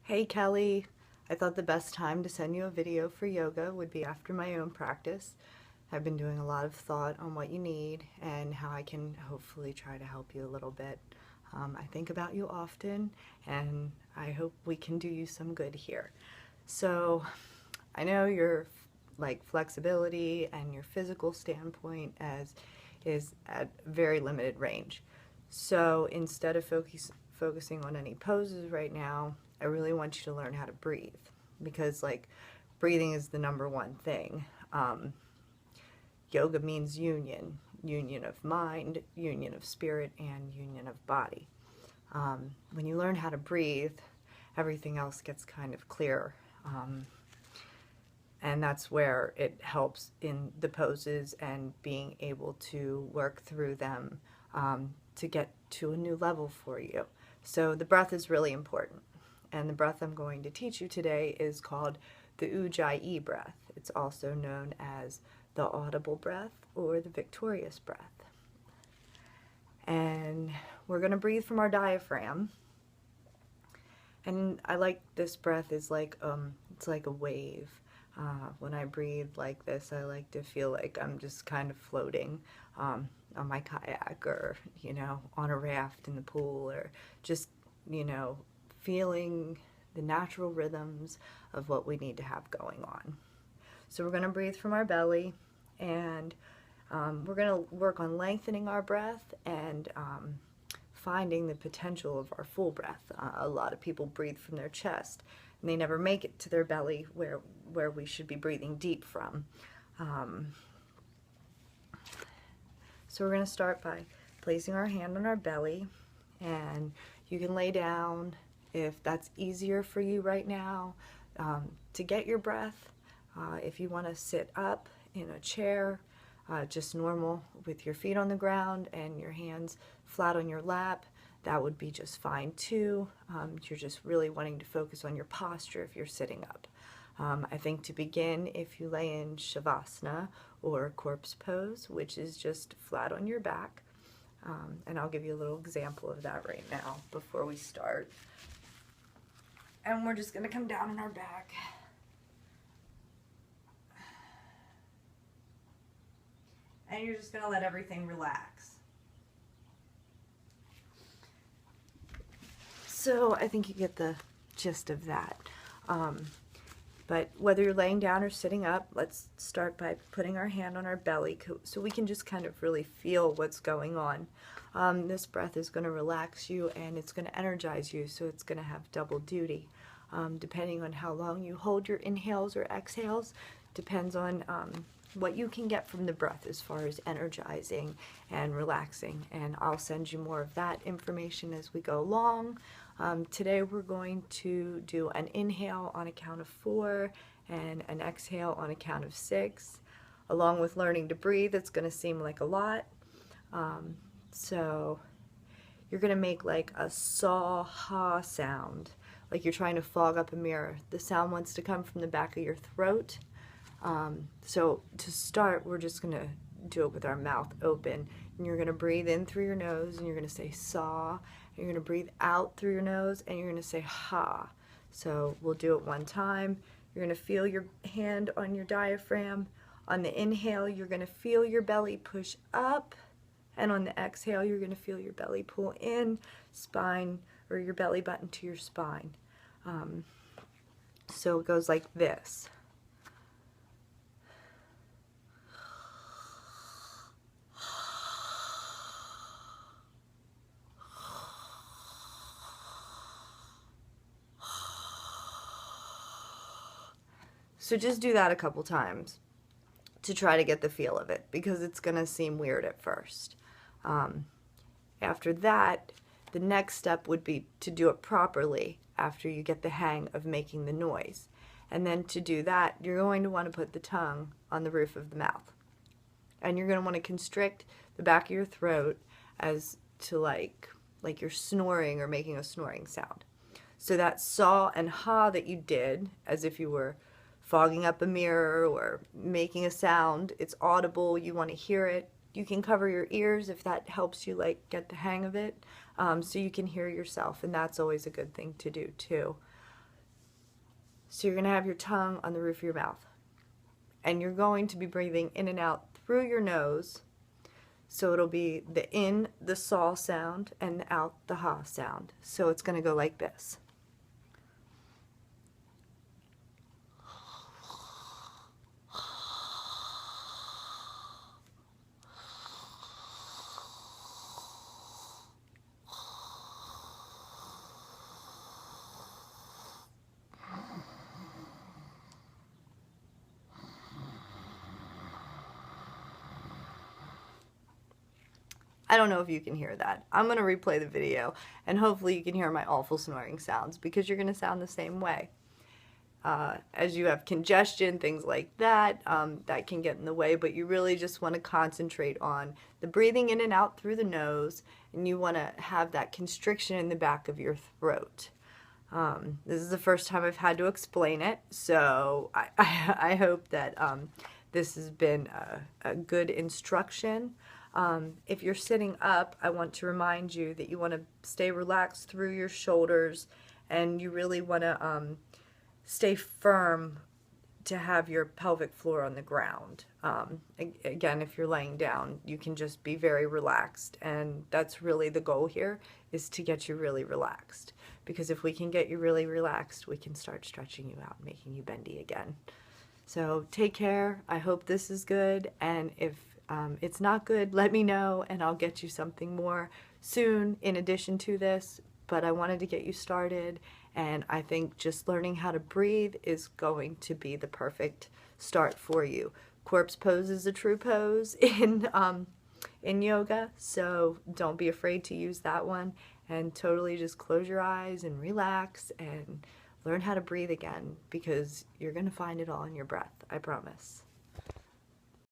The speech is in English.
Hey Kelly, I thought the best time to send you a video for yoga would be after my own practice. I've been doing a lot of thought on what you need and how I can hopefully try to help you a little bit. I think about you often and I hope we can do you some good here. So I know your flexibility and your physical standpoint as is at very limited range. So instead of focusing on any poses right now, I really want you to learn how to breathe because breathing is the number one thing. Yoga means union, union of mind, union of spirit, and union of body. When you learn how to breathe, everything else gets kind of clearer. And that's where it helps in the poses and being able to work through them to get to a new level for you. So the breath is really important. And the breath I'm going to teach you today is called the Ujjayi breath. It's also known as the audible breath or the victorious breath. And we're going to breathe from our diaphragm. And I like this breath is it's like a wave. When I breathe like this, I like to feel like I'm just kind of floating on my kayak or, on a raft in the pool or just, feeling the natural rhythms of what we need to have going on. So we're going to breathe from our belly and we're going to work on lengthening our breath and finding the potential of our full breath. A lot of people breathe from their chest and they never make it to their belly where we should be breathing deep from. So we're going to start by placing our hand on our belly, and you can lay down if that's easier for you right now to get your breath. If you want to sit up in a chair, just normal with your feet on the ground and your hands flat on your lap, that would be just fine too. You're just really wanting to focus on your posture if you're sitting up. I think to begin, if you lay in Shavasana or corpse pose, which is just flat on your back, and I'll give you a little example of that right now before we start. And we're just going to come down on our back. And you're just going to let everything relax. So I think you get the gist of that. But whether you're laying down or sitting up, let's start by putting our hand on our belly so we can just kind of really feel what's going on. This breath is going to relax you and it's going to energize you, so it's going to have double duty. Depending on how long you hold your inhales or exhales, depends on what you can get from the breath as far as energizing and relaxing. And I'll send you more of that information as we go along. Today we're going to do an inhale on a count of 4 and an exhale on a count of 6. Along with learning to breathe, it's going to seem like a lot. So you're going to make like a saw-ha sound, like you're trying to fog up a mirror. The sound wants to come from the back of your throat. So to start, we're just going to do it with our mouth open. And you're going to breathe in through your nose and you're going to say saw. You're going to breathe out through your nose and you're going to say ha. So we'll do it one time. You're going to feel your hand on your diaphragm. On the inhale, you're going to feel your belly push up. And on the exhale, you're going to feel your belly pull in, spine, or your belly button to your spine. So it goes like this. So just do that a couple times to try to get the feel of it, because it's going to seem weird at first. After that, the next step would be to do it properly after you get the hang of making the noise. And then to do that, you're going to want to put the tongue on the roof of the mouth. And you're going to want to constrict the back of your throat as to like you're snoring or making a snoring sound. So that saw and ha that you did, as if you were fogging up a mirror or making a sound, it's audible, you want to hear it. You can cover your ears if that helps you get the hang of it, so you can hear yourself, and that's always a good thing to do too. So you're going to have your tongue on the roof of your mouth. And you're going to be breathing in and out through your nose. So it'll be the in, the saw sound, and out, the ha sound. So it's going to go like this. I don't know if you can hear that. I'm going to replay the video, and hopefully you can hear my awful snoring sounds, because you're going to sound the same way. As you have congestion, things like that, that can get in the way, but you really just want to concentrate on the breathing in and out through the nose, and you want to have that constriction in the back of your throat. This is the first time I've had to explain it, so I hope that this has been a good instruction. If you're sitting up, I want to remind you that you want to stay relaxed through your shoulders, and you really want to stay firm to have your pelvic floor on the ground. Again, if you're laying down, you can just be very relaxed, and that's really the goal here, is to get you really relaxed. Because if we can get you really relaxed, we can start stretching you out, making you bendy again. So take care. I hope this is good, and if it's not good, let me know, and I'll get you something more soon in addition to this. But I wanted to get you started, and I think just learning how to breathe is going to be the perfect start for you. Corpse pose is a true pose in yoga, so don't be afraid to use that one, and totally just close your eyes and relax and learn how to breathe again, because you're going to find it all in your breath, I promise.